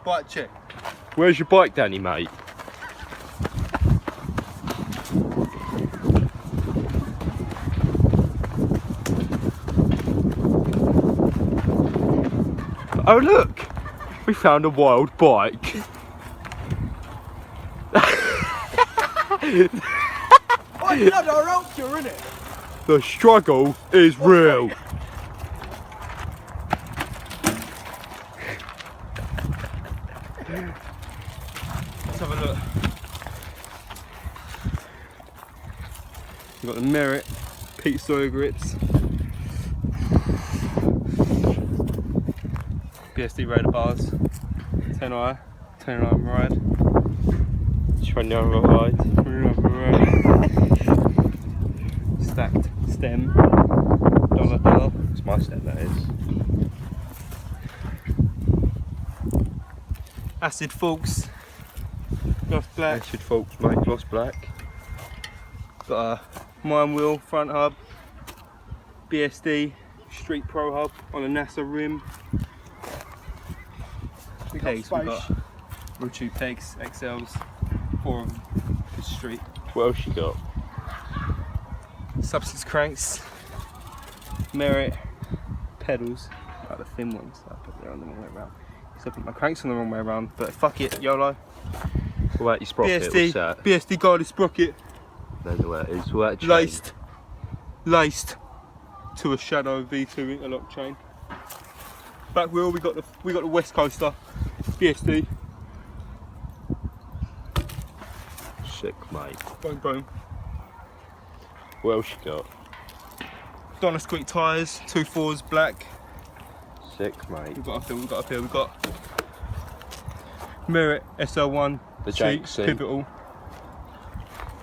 Bike check. Where's your bike, Danny, mate? Oh look! We found a wild bike. Oh, no, they're out here, innit? The struggle is real. Let's have a look. We've got the Merit Pete Sawyer grips. BSD Raider bars. 10i, 10i ride. 20 other ride. 20 other ride. Stacked stem. $1. It's my stem, that is. Acid forks. Gloss black. Acid forks, mate. Gloss black. Got a Mine Wheel front hub. BSD Street Pro hub on a NASA rim. Pegs, we've got Rotu pegs, XLs, 4 of them for street. What else you got? Substance cranks, Merit pedals, like the thin ones. I put them on the wrong way around. So I put my cranks on the wrong way around, but fuck it, YOLO. What about your sprocket? BSD guarded sprocket. Don't know where it is. What about laced to a Shadow V2 interlock chain. Back wheel, we got the West Coaster, BSD. Sick, mate. Boom, boom. What else you got? Donna Squeak tyres, 2.4s, black. Sick, mate. We've got Merit SL1, the seat, pivotal,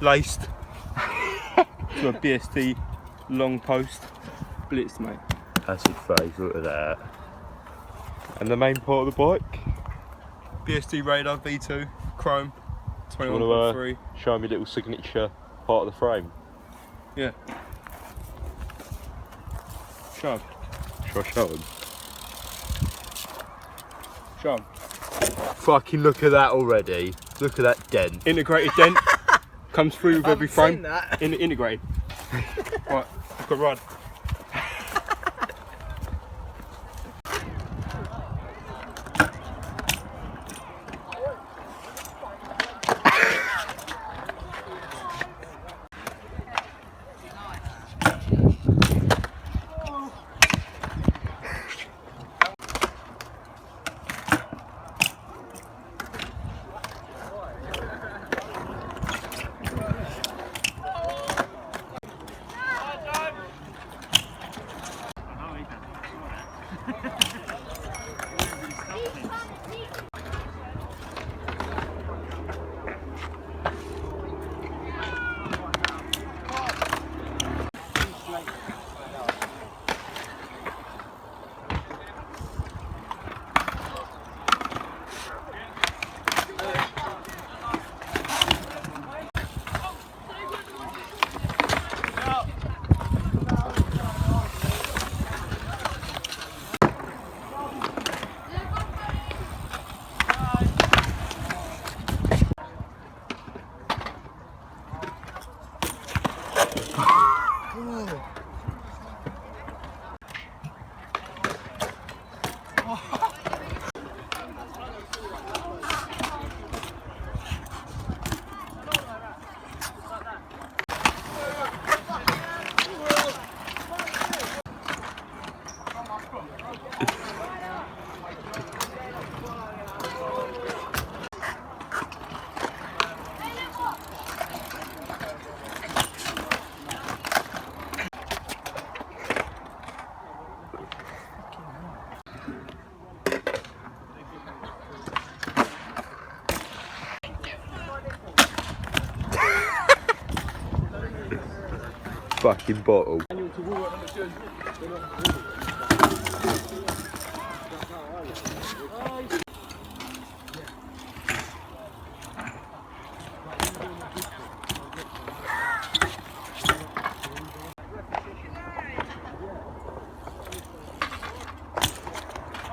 laced to a BSD long post, blitzed, mate. Acid phase, look at that. And the main part of the bike? BSD Radar V2, chrome, 21.3. Show me a little signature part of the frame. Yeah. Show him. Shall I show him? Show him. Fucking look at that already. Look at that dent. Integrated dent. Comes through with every frame. That. Integrated. Right, I've got ride. Fucking bottle.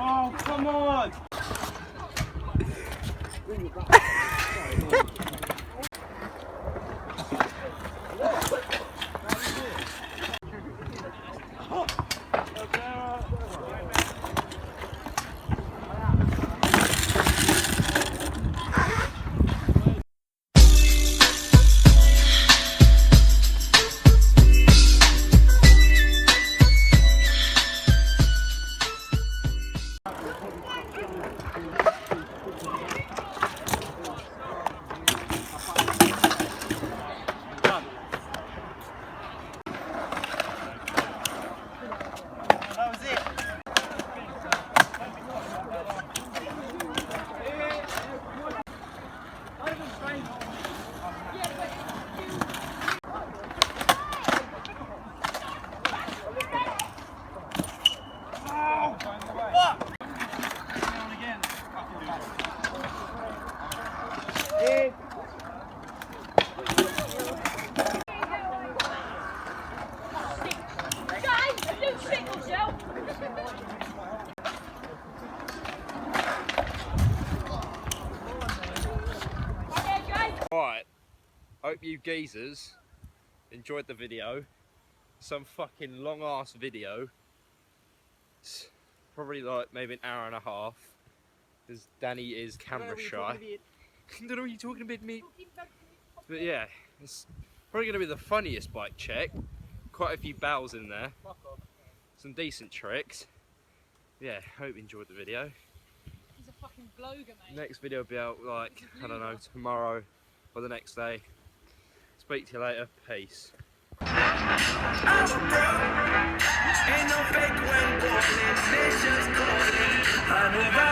Oh, come on! Right, hope you geezers enjoyed the video. Some fucking long ass video. It's probably like maybe an hour and a half. Because Danny is camera shy. I don't know what you're talking about, mate. But yeah, it's probably going to be the funniest bike check. Quite a few battles in there. Some decent tricks. Yeah, hope you enjoyed the video. He's a fucking bloger, mate. Next video will be out like, I don't know, tomorrow or the next day. Speak to you later. Peace. Ain't no fake when balling, bitch just calling. I know that.